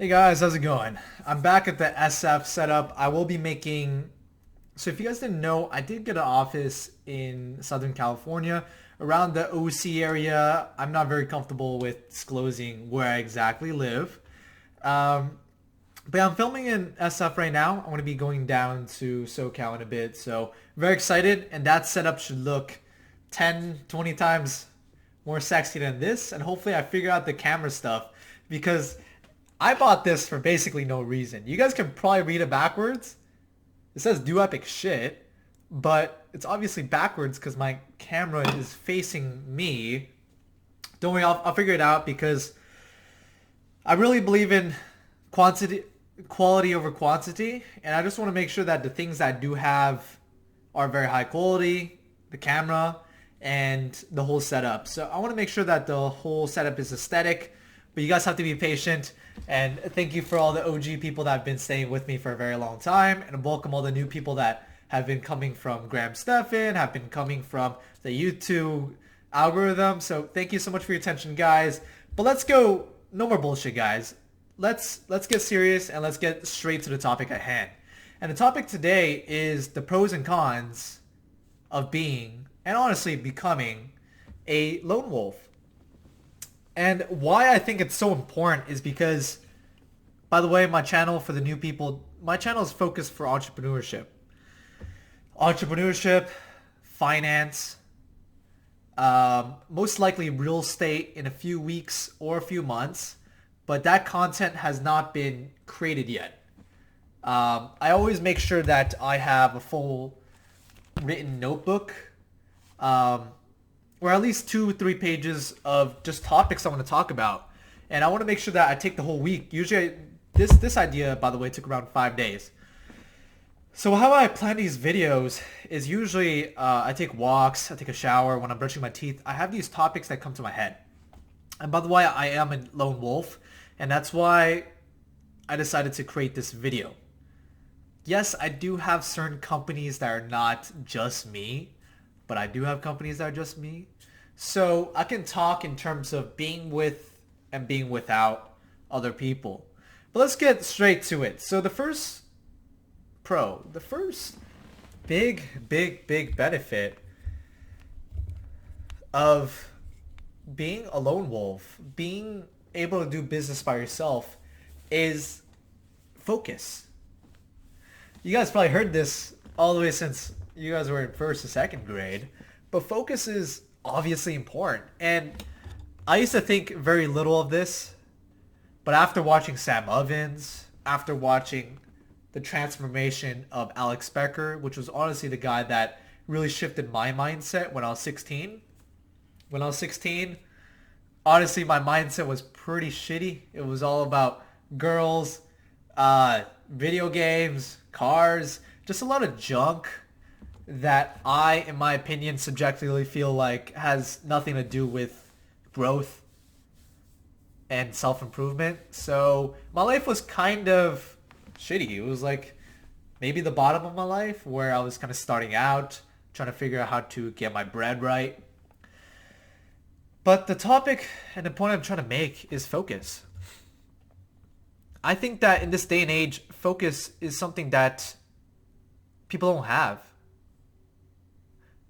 Hey guys, how's it going? I'm back at the SF setup. I will be making... So if you guys didn't know, I did get an office in Southern California, around the OC area. I'm not very comfortable with disclosing where I exactly live. Um, but yeah, I'm filming in SF right now. I'm going to be going down to SoCal in a bit. So very excited. And that setup should look 10, 20 times more sexy than this. And hopefully I figure out the camera stuff because I bought this for basically no reason. You guys can probably read it backwards. It says do epic shit, but it's obviously backwards because my camera is facing me. Don't worry, I'll figure it out because I really believe in quantity, quality over quantity, and I just want to make sure that the things that I do have are very high quality, the camera, and the whole setup. So I want to make sure that the whole setup is aesthetic, but you guys have to be patient. And thank you for all the OG people that have been staying with me for a very long time, and welcome all the new people that have been coming from Graham Stephan, have been coming from the YouTube algorithm. So thank you so much for your attention, guys. But let's go. No more bullshit, guys. Let's get serious and let's get straight to the topic at hand. And the topic today is the pros and cons of being, and honestly becoming, a lone wolf. And why I think it's so important is because, by the way, my channel for the new people, my channel is focused for entrepreneurship. Entrepreneurship, finance, most likely real estate in a few weeks or a few months, but that content has not been created yet. I always make sure that I have a full written notebook, or at least 2 3 pages of just topics I want to talk about, and I want to make sure that I take the whole week. Usually, this idea, by the way, took around 5 days. So how I plan these videos is usually I take walks, I take a shower, when I'm brushing my teeth. I have these topics that come to my head. And by the way, I am a lone wolf, and that's why I decided to create this video. Yes, I do have certain companies that are not just me, but I do have companies that are just me. So I can talk in terms of being with and being without other people. But let's get straight to it. So the first big benefit of being a lone wolf, being able to do business by yourself, is focus. You guys probably heard this all the way since you guys were in first or second grade, but focus is obviously important. And I used to think very little of this, but after watching Sam Ovens, after watching the transformation of Alex Becker, which was honestly the guy that really shifted my mindset when I was 16. When I was 16, honestly, my mindset was pretty shitty. It was all about girls, video games, cars, just a lot of junk that I, in my opinion, subjectively feel like has nothing to do with growth and self-improvement. So my life was kind of shitty. It was like maybe the bottom of my life where I was kind of starting out, trying to figure out how to get my bread right. But the topic and the point I'm trying to make is focus. I think that in this day and age, focus is something that people don't have.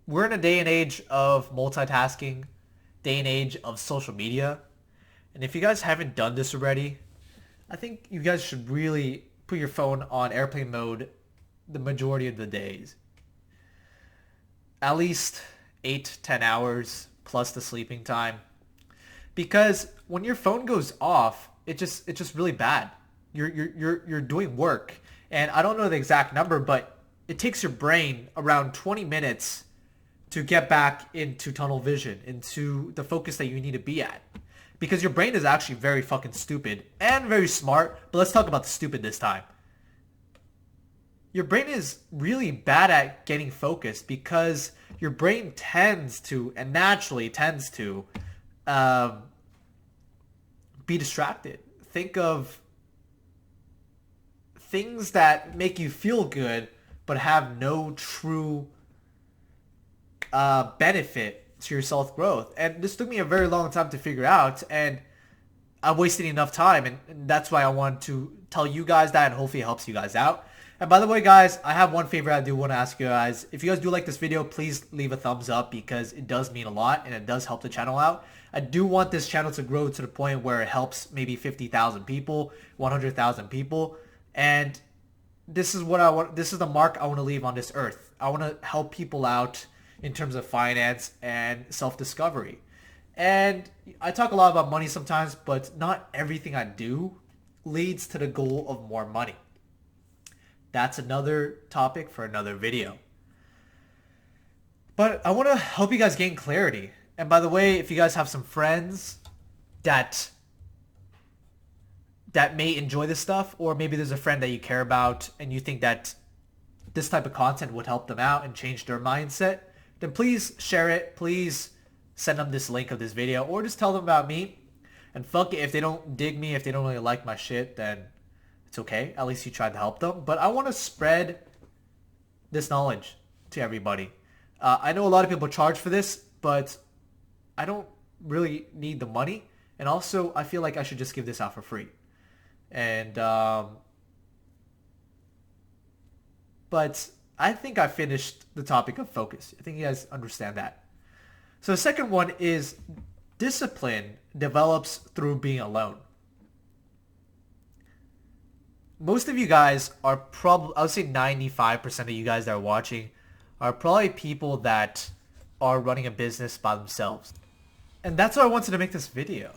We're in a day and age of multitasking, day and age of social media. And if you guys haven't done this already, I think you guys should really put your phone on airplane mode the majority of the days. At least 8 10 hours plus the sleeping time. Because when your phone goes off, it's just really bad. You're doing work. And I don't know the exact number, but it takes your brain around 20 minutes to get back into tunnel vision, into the focus that you need to be at. Because your brain is actually very fucking stupid and very smart, but let's talk about the stupid this time. Your brain is really bad at getting focused because your brain tends to, and naturally tends to, be distracted. Think of things that make you feel good but have no true benefit to your self growth. And this took me a very long time to figure out. And I'm wasting enough time, and that's why I want to tell you guys that, and hopefully it helps you guys out. And by the way, guys, I have one favor I do want to ask you guys. If you guys do like this video, please leave a thumbs up because it does mean a lot and it does help the channel out. I do want this channel to grow to the point where it helps maybe 50,000 people, 100,000 people. And this is what I want. This is the mark I want to leave on this earth. I want to help people out in terms of finance and self-discovery. And I talk a lot about money sometimes, but not everything I do leads to the goal of more money. That's another topic for another video. But I want to help you guys gain clarity. And by the way, if you guys have some friends that may enjoy this stuff, or maybe there's a friend that you care about and you think that this type of content would help them out and change their mindset, then please share it. Please send them this link of this video, or just tell them about me. And fuck it, if they don't dig me, if they don't really like my shit, then it's okay. At least you tried to help them. But I want to spread this knowledge to everybody. I know a lot of people charge for this, but I don't really need the money. And also, I feel like I should just give this out for free. And, but I think I finished the topic of focus. I think you guys understand that. So the second one is discipline develops through being alone. Most of you guys are probably, I would say 95% of you guys that are watching are probably people that are running a business by themselves. And that's why I wanted to make this video.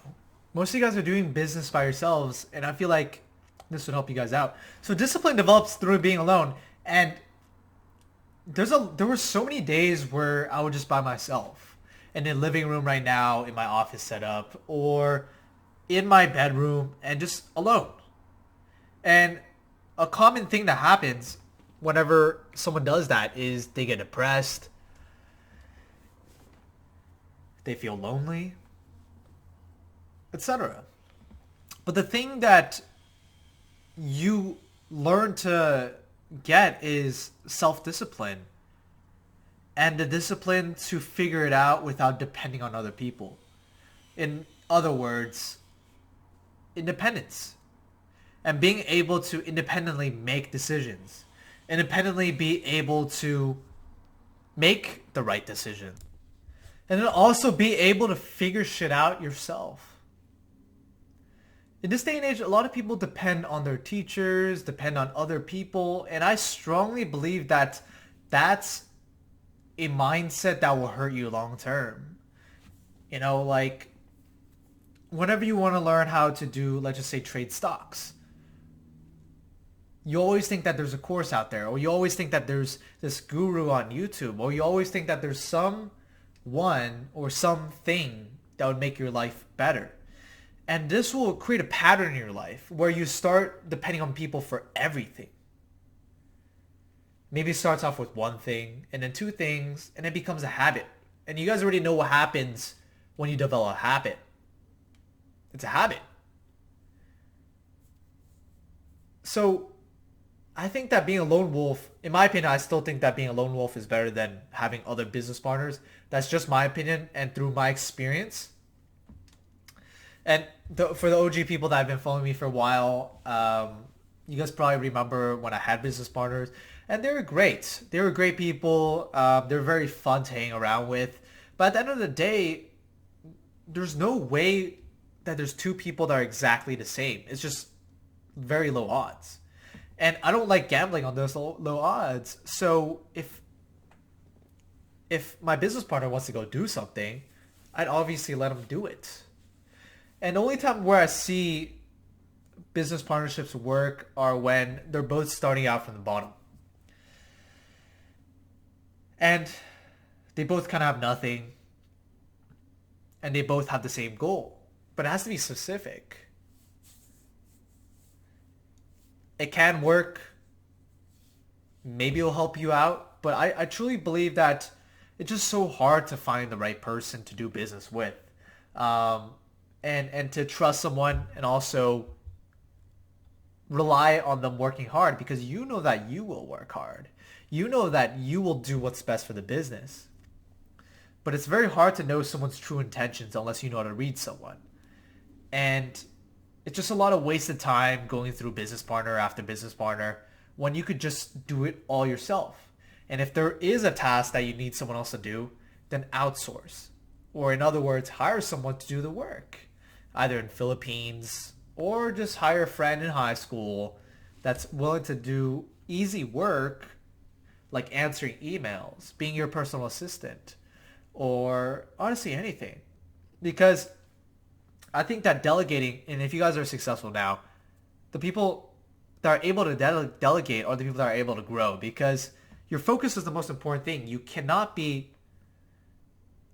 Most of you guys are doing business by yourselves, and I feel like this would help you guys out. So discipline develops through being alone. And there were so many days where I would just by myself. In the living room right now, in my office setup, or in my bedroom, and just alone. And a common thing that happens whenever someone does that is they get depressed, they feel lonely, etc. But the thing that you learn to get is self-discipline. And the discipline to figure it out without depending on other people. In other words, independence. And being able to independently make decisions. Independently be able to make the right decision. And then also be able to figure shit out yourself. In this day and age, a lot of people depend on their teachers, depend on other people. And I strongly believe that that's a mindset that will hurt you long term. You know, like whenever you want to learn how to do, let's just say, trade stocks, you always think that there's a course out there, or you always think that there's this guru on YouTube, or you always think that there's someone or something that would make your life better. And this will create a pattern in your life where you start depending on people for everything. Maybe it starts off with one thing, and then two things, and it becomes a habit. And you guys already know what happens when you develop a habit. It's a habit. So I think that being a lone wolf, in my opinion, I still think that being a lone wolf is better than having other business partners. That's just my opinion and through my experience. And for the OG people that have been following me for a while, you guys probably remember when I had business partners. And they were great. They were great people. They're very fun to hang around with. But at the end of the day, there's no way that there's two people that are exactly the same. It's just very low odds. And I don't like gambling on those low odds. So if my business partner wants to go do something, I'd obviously let him do it. And the only time where I see business partnerships work are when they're both starting out from the bottom. And they both kind of have nothing. And they both have the same goal. But it has to be specific. It can work. Maybe it'll help you out. But I truly believe that it's just so hard to find the right person to do business with. And to trust someone and also rely on them working hard, because you know that you will work hard. You know that you will do what's best for the business. But it's very hard to know someone's true intentions unless you know how to read someone. And It's just a lot of wasted time going through business partner after business partner when you could just do it all yourself. And if there is a task that you need someone else to do, then outsource. Or in other words, hire someone to do the work, either in Philippines or just hire a friend in high school that's willing to do easy work like answering emails, being your personal assistant, or honestly anything. Because I think that delegating, and if you guys are successful now, the people that are able to delegate are the people that are able to grow, because your focus is the most important thing. You cannot be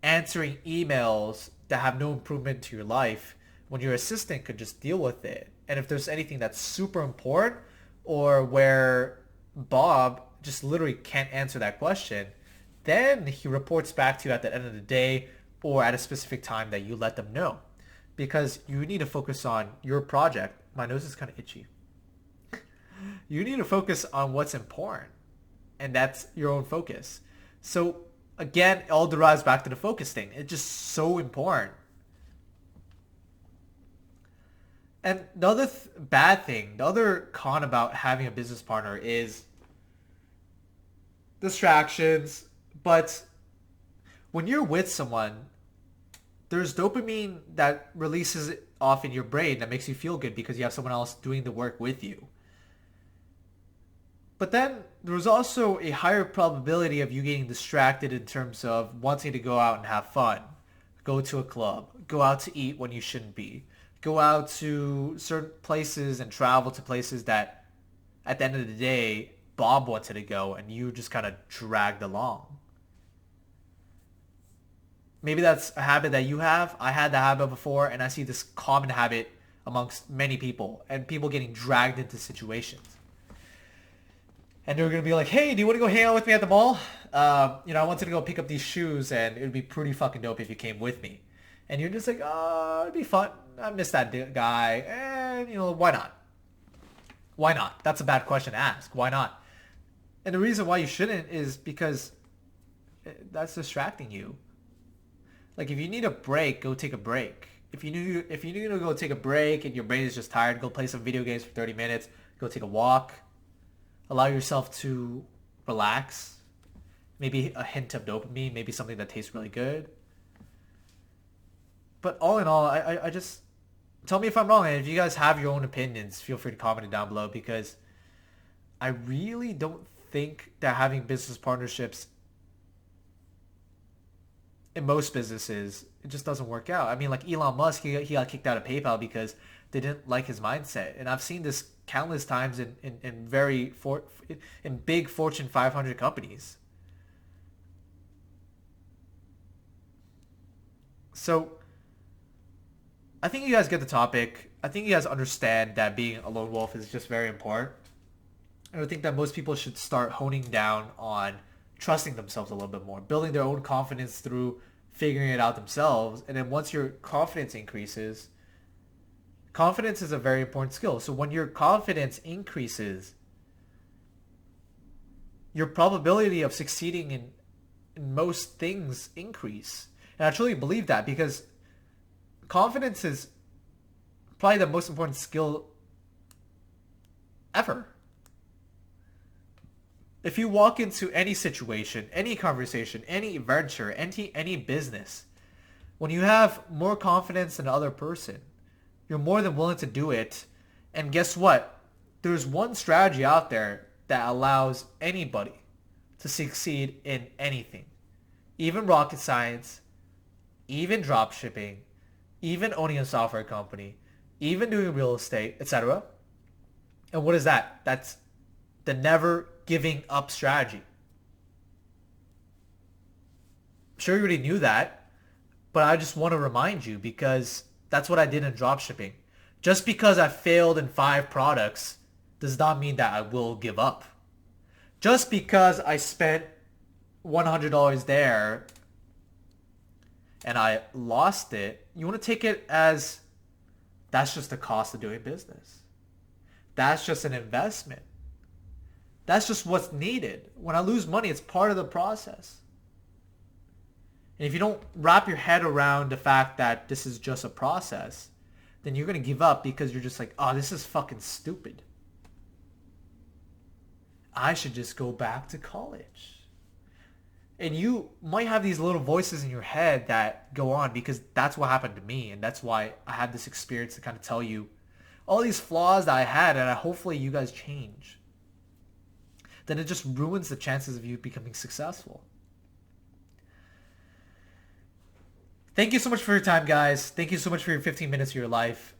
answering emails that have no improvement to your life when your assistant could just deal with it. And if there's anything that's super important or where Bob just literally can't answer that question, then he reports back to you at the end of the day or at a specific time that you let them know. Because you need to focus on your project. My nose is kind of itchy. You need to focus on what's important. And that's your own focus. So again, it all derives back to the focus thing. It's just so important. And the other bad thing, the other con about having a business partner is distractions. But when you're with someone, there's dopamine that releases off in your brain that makes you feel good because you have someone else doing the work with you. But then there's also a higher probability of you getting distracted in terms of wanting to go out and have fun, go to a club, go out to eat when you shouldn't be, go out to certain places and travel to places that at the end of the day, Bob wanted to go and you just kind of dragged along. Maybe that's a habit that you have. I had the habit before, and I see this common habit amongst many people, and people getting dragged into situations. And they're going to be like, hey, do you want to go hang out with me at the mall? I wanted to go pick up these shoes, and it would be pretty fucking dope if you came with me. And you're just like, oh, it'd be fun. I miss that guy. And, why not? Why not? That's a bad question to ask. Why not? And the reason why you shouldn't is because that's distracting you. Like, if you need a break, go take a break. If you need to go take a break and your brain is just tired, go play some video games for 30 minutes. Go take a walk. Allow yourself to relax. Maybe a hint of dopamine. Maybe something that tastes really good. But all in all, I just... Tell me if I'm wrong. And if you guys have your own opinions, feel free to comment it down below. Because I really don't think that having business partnerships in most businesses, it just doesn't work out. I mean, like Elon Musk, he got kicked out of PayPal because they didn't like his mindset. And I've seen this countless times in big Fortune 500 companies. So I think you guys get the topic. I think you guys understand that being a lone wolf is just very important. And I think that most people should start honing down on trusting themselves a little bit more, building their own confidence through figuring it out themselves. And then once your confidence increases, confidence is a very important skill. So when your confidence increases, your probability of succeeding in most things increase. And I truly believe that, because confidence is probably the most important skill ever. If you walk into any situation, any conversation, any venture, any business, when you have more confidence than the other person, you're more than willing to do it. And guess what? There's one strategy out there that allows anybody to succeed in anything. Even rocket science, even drop shipping, even owning a software company, even doing real estate, etc. And what is that? That's the never giving up strategy. I'm sure you already knew that, but I just want to remind you, because that's what I did in dropshipping. Just because I failed in 5 products does not mean that I will give up. Just because I spent $100 there and I lost it, you want to take it as that's just the cost of doing business. That's just an investment. That's just what's needed. When I lose money, it's part of the process. And if you don't wrap your head around the fact that this is just a process, then you're going to give up because you're just like, oh, this is fucking stupid. I should just go back to college. And you might have these little voices in your head that go on because that's what happened to me. And that's why I had this experience to kind of tell you all these flaws that I had, and hopefully you guys change. Then it just ruins the chances of you becoming successful. Thank you so much for your time, guys. Thank you so much for your 15 minutes of your life.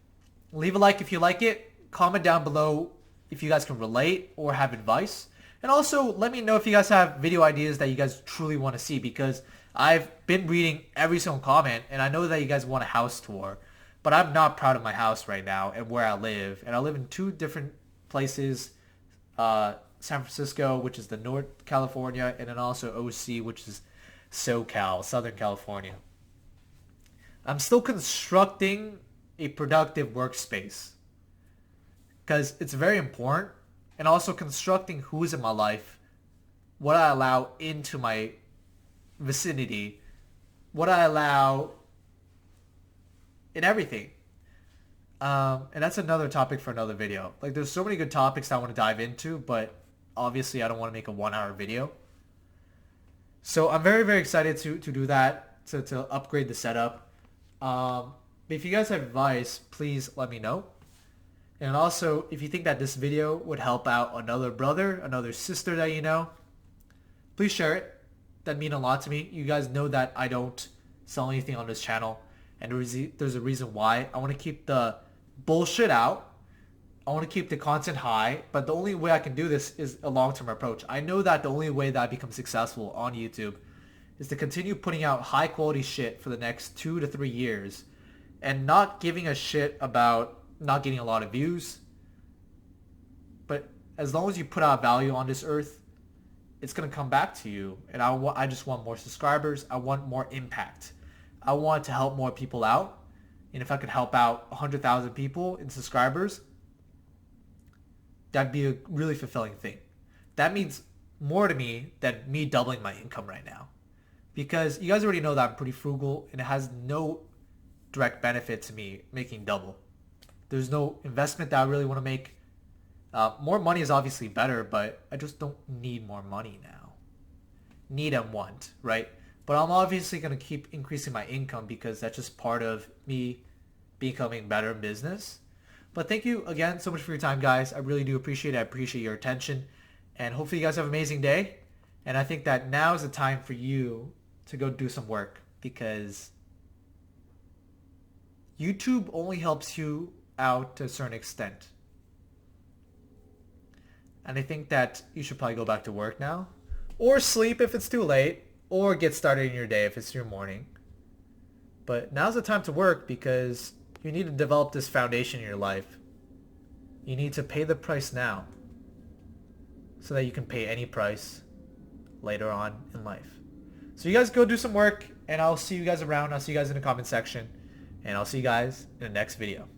Leave a like if you like it. Comment down below if you guys can relate or have advice. And also, let me know if you guys have video ideas that you guys truly want to see, because I've been reading every single comment, and I know that you guys want a house tour, but I'm not proud of my house right now and where I live. And I live in 2 different places, San Francisco, which is the North California, and then also OC, which is SoCal, Southern California. I'm still constructing a productive workspace because it's very important, and also constructing who's in my life, what I allow into my vicinity, what I allow in everything. And that's another topic for another video. Like, there's so many good topics that I want to dive into, but obviously I don't want to make a 1-hour video. So I'm very, very excited to do that, to upgrade the setup. If you guys have advice, please let me know. And also, if you think that this video would help out another brother, another sister that you know, please share it. That'd mean a lot to me. You guys know that I don't sell anything on this channel, and there's a reason why. I want to keep the bullshit out. I want to keep the content high, but the only way I can do this is a long-term approach. I know that the only way that I become successful on YouTube is to continue putting out high-quality shit for the next 2 to 3 years and not giving a shit about not getting a lot of views. But as long as you put out value on this earth, it's going to come back to you. And I just want more subscribers. I want more impact. I want to help more people out. And if I could help out 100,000 people in subscribers, that'd be a really fulfilling thing. That means more to me than me doubling my income right now. Because you guys already know that I'm pretty frugal, and it has no direct benefit to me making double. There's no investment that I really want to make. More money is obviously better, but I just don't need more money now. Need and want, right? But I'm obviously going to keep increasing my income because that's just part of me becoming better in business. But thank you again so much for your time, guys. I really do appreciate it. I appreciate your attention. And hopefully you guys have an amazing day. And I think that now is the time for you to go do some work, because YouTube only helps you out to a certain extent. And I think that you should probably go back to work now, or sleep if it's too late, or get started in your day if it's your morning. But now's the time to work, because you need to develop this foundation in your life. You need to pay the price now so that you can pay any price later on in life. So you guys go do some work, and I'll see you guys around. I'll see you guys in the comment section, and I'll see you guys in the next video.